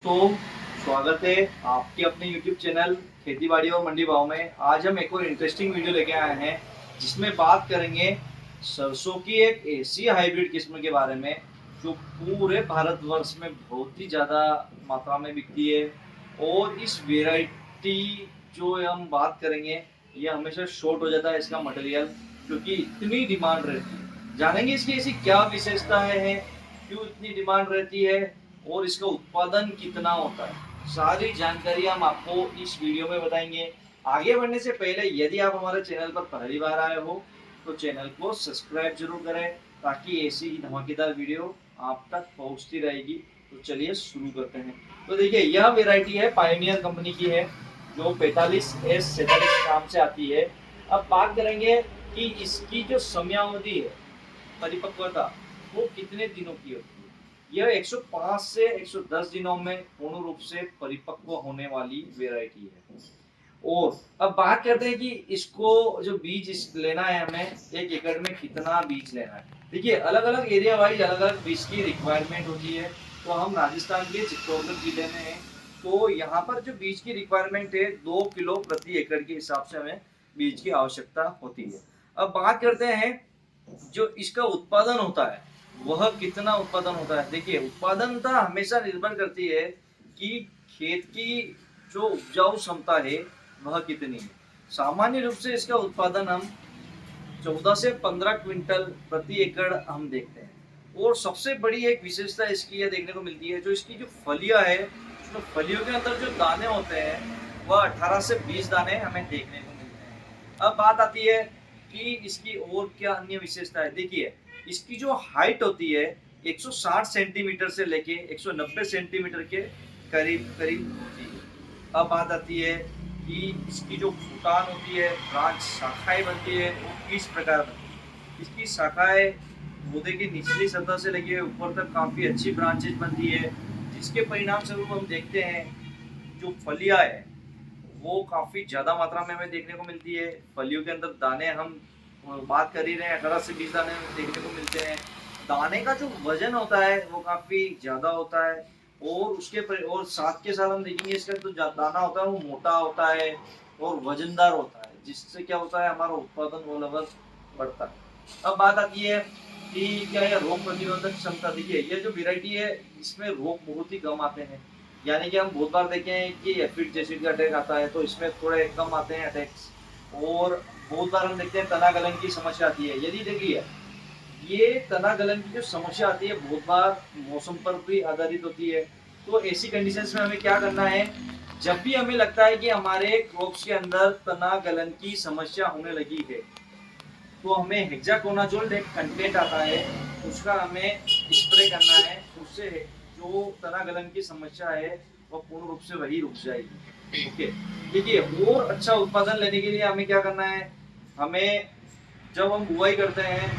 तो स्वागत है आपके अपने YouTube चैनल खेती बाड़ी और मंडी भाव में। आज हम एक और इंटरेस्टिंग वीडियो लेके आए हैं जिसमें बात करेंगे सरसों की एक ऐसी हाइब्रिड किस्म के बारे में जो पूरे भारतवर्ष में बहुत ही ज़्यादा मात्रा में बिकती है। और इस वेराइटी जो हम बात करेंगे ये हमेशा शॉर्ट हो जाता है इसका मटेरियल, क्योंकि इतनी डिमांड रहती है। जानेंगे इसकी ऐसी क्या विशेषताएं हैं, क्यों इतनी डिमांड रहती है और इसका उत्पादन कितना होता है। सारी जानकारी हम आपको इस वीडियो में बताएंगे। आगे बढ़ने से पहले यदि आप हमारे चैनल पर पहली बार आए हो तो चैनल को सब्सक्राइब जरूर करें ताकि ऐसी ही धमाकेदार वीडियो आप तक पहुंचती रहेगी। तो चलिए शुरू करते हैं। तो देखिए यह वेराइटी है पायोनियर कंपनी की है जो 45S47 नाम से आती है। अब बात करेंगे कि इसकी जो समयावधि है, परिपक्वता, वो कितने दिनों की होती है। यह 105 से 110 दिनों में पूर्ण रूप से परिपक्व होने वाली वेराइटी है। और अब बात करते हैं कि इसको जो बीज लेना है, हमें 1 एकड़ में कितना बीज लेना है। देखिए अलग अलग एरिया वाइज अलग अलग बीज की रिक्वायरमेंट होती है। तो हम राजस्थान के चित्तौड़गढ़ जिले में हैं, तो यहाँ पर जो बीज की रिक्वायरमेंट है 2 किलो प्रति एकड़ के हिसाब से हमें बीज की आवश्यकता होती है। अब बात करते हैं जो इसका उत्पादन होता है वह कितना उत्पादन होता है। देखिए उत्पादनता हमेशा निर्भर करती है कि खेत की जो उपजाऊ क्षमता है वह कितनी है। सामान्य रूप से इसका उत्पादन हम 14 से 15 क्विंटल प्रति एकड़ हम देखते हैं। और सबसे बड़ी एक विशेषता इसकी यह देखने को मिलती है, जो इसकी जो फलियां है, तो फलियों के अंदर जो दाने होते हैं वह 18 से 20 दाने हमें देखने को मिलते हैं। अब बात आती है कि इसकी और क्या अन्य विशेषता है। देखिए इसकी जो हाइट होती है 160 सेंटीमीटर से लेके 190 सेंटीमीटर के करीब करीब होती है। अब बात आती है कि इसकी जो फुटान होती है, ब्रांच शाखाएं बनती है, वो किस प्रकार बनती है। इसकी शाखाएं पौधे की निचली सतह से लेके ऊपर तक काफी अच्छी ब्रांचेज बनती है, जिसके परिणाम स्वरूप हम देखते हैं जो फलियां है वो काफी ज्यादा मात्रा में हमें देखने को मिलती है। फलियों के अंदर दाने हम बात कर ही रहे हैं, 18 से 20 दाने देखने को मिलते हैं। दाने का जो वजन होता है वो काफी ज्यादा होता है। और और साथ के साथ हम देखेंगे इसका जो दाना होता है वो मोटा होता है और वजनदार होता है, जिससे क्या होता है हमारा उत्पादन वो लेवल बढ़ता है। अब बात आती है कि क्या यह रोग प्रतिरोधक क्षमता। देखिए ये जो वेराइटी है इसमें रोग बहुत ही कम आते हैं। यानी कि हम बहुत बार देखे हैं कि एफिड जैसिड का अटैक आता है तो इसमें थोड़े कम आते हैं अटैक्स। और बहुत बार हम देखते हैं तना गलन की समस्या आती है। यदि देखिए ये तना गलन की जो समस्या आती है बहुत बार मौसम पर भी आधारित होती है। तो ऐसी कंडीशंस में हमें क्या करना है, जब भी हमें लगता है कि हमारे क्रॉप्स के अंदर तना गलन की समस्या होने लगी है तो हमें हेक्साकोनाजोल एक कंटेंट आता है उसका हमें स्प्रे करना है। उससे जो तना गलन की समस्या है वह पूर्ण रूप से वही रुक जाएगी। ओके, देखिए और अच्छा उत्पादन लेने के लिए हमें क्या करना है, हमें जब हम बुआई करते हैं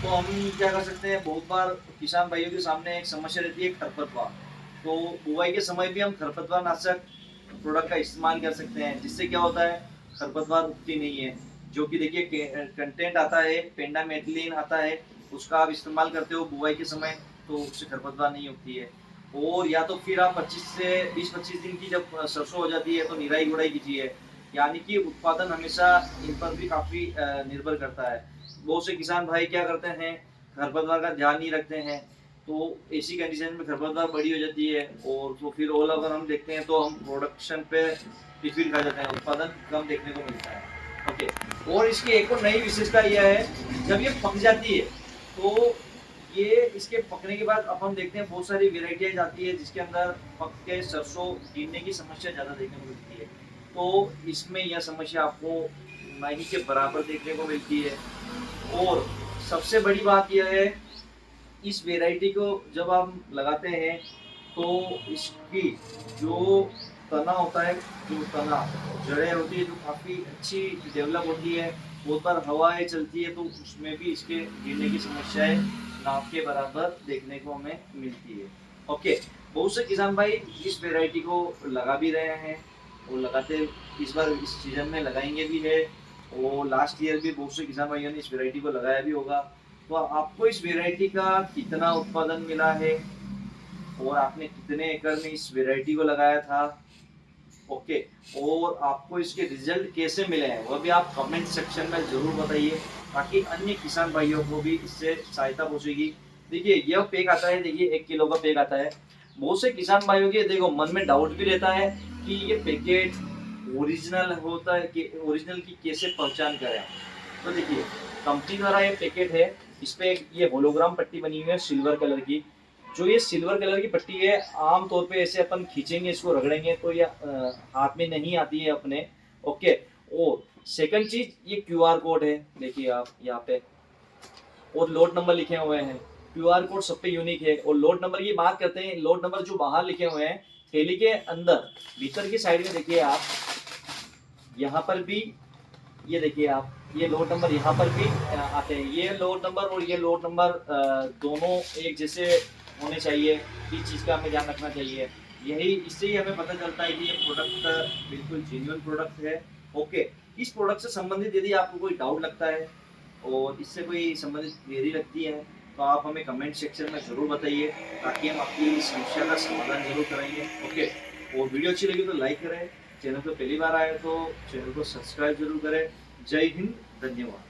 तो हम क्या कर सकते हैं, बहुत बार किसान भाइयों के सामने एक समस्या रहती है खरपतवार। तो बुआई के समय भी हम खरपतवार नाशक प्रोडक्ट का इस्तेमाल कर सकते हैं, जिससे क्या होता है खरपतवार उगती नहीं है। जो कि देखिए कंटेंट आता है पेंडामेथिलीन आता है, उसका आप इस्तेमाल करते हो बुआई के समय तो उससे खरपतवार नहीं उगती है। और या तो फिर आप 25 से 20-25 दिन की जब सरसों हो जाती है तो निराई गुड़ाई कीजिए। यानी कि उत्पादन हमेशा इन पर भी काफी निर्भर करता है। बहुत से किसान भाई क्या करते हैं खरपतवार का ध्यान नहीं रखते हैं, तो ऐसी कंडीशन में खरपतवार बड़ी हो जाती है और तो फिर ऑल ओवर हम देखते हैं तो हम प्रोडक्शन पे डिफीट खा जाते हैं, उत्पादन कम देखने को मिलता है। ओके, और इसकी एक और नई विशेषता यह है जब ये पक जाती है तो ये इसके पकने के बाद अब हम देखते हैं बहुत सारी वेराइटियाँ आती है जिसके अंदर पक के सरसों गिरने की समस्या ज़्यादा देखने को मिलती है। तो इसमें यह समस्या आपको नहीं के बराबर देखने को मिलती है। और सबसे बड़ी बात यह है इस वेराइटी को जब हम लगाते हैं तो इसकी जो तना होता है, जो तना जड़ें होती है जो काफ़ी अच्छी डेवलप होती है। बहुत बार हवाएं चलती है तो उसमें भी इसके गिरने की समस्याएं नाव के बराबर देखने को हमें मिलती है। ओके, बहुत से किसान भाई इस वेराइटी को लगा भी रहे हैं और लगाते इस बार इस सीजन में लगाएंगे भी है। और लास्ट ईयर भी बहुत से किसान भाइयों ने इस वेराइटी को लगाया भी होगा। तो आपको इस वेराइटी का कितना उत्पादन मिला है और आपने कितने एकड़ में इस वैरायटी को लगाया था। ओके, और आपको इसके रिजल्ट कैसे मिले हैं वह भी आप कमेंट सेक्शन में जरूर बताइए, ताकि अन्य किसान भाइयों को भी इससे सहायता पहुंचेगी। देखिए यह पैक आता है, देखिए 1 किलो का पैक आता है। बहुत से किसान भाइयों के देखो मन में डाउट भी रहता है कि ये पैकेट ओरिजिनल होता है कि ओरिजिनल की कैसे पहचान करें। तो देखिए कंपनी द्वारा ये पैकेट है, इस पे ये होलोग्राम पट्टी बनी हुई है सिल्वर कलर की। जो ये सिल्वर कलर की पट्टी है, आम तौर पे ऐसे अपन खींचेंगे, इसको रगड़ेंगे तो ये हाथ में नहीं आती है अपने। ओके, और सेकंड चीज ये क्यूआर कोड है, देखिए आप यहाँ पे, और लोड नंबर लिखे हुए हैं। क्यूआर कोड सब पे यूनिक है। और लोड नंबर की बात करते हैं, लोड नंबर जो बाहर लिखे हुए हैं थैली के अंदर भीतर की साइड में देखिए आप, यहाँ पर भी ये देखिए आप, ये लोड नंबर यहाँ पर भी आते हैं। ये लोड नंबर और ये लोड नंबर दोनों एक जैसे होने चाहिए, इस चीज़ का हमें ध्यान रखना चाहिए। यही इससे ही हमें पता चलता है कि ये प्रोडक्ट बिल्कुल जेन्युइन प्रोडक्ट है। ओके, इस प्रोडक्ट से संबंधित यदि आपको कोई डाउट लगता है और इससे कोई संबंधित क्वेरी लगती है तो आप हमें कमेंट सेक्शन में ज़रूर बताइए, ताकि हम आपकी इस समस्या का समाधान जरूर करेंगे। ओके, और वीडियो अच्छी लगी तो लाइक करें, चैनल पर पहली बार आए तो चैनल को सब्सक्राइब जरूर करें। जय हिंद, धन्यवाद।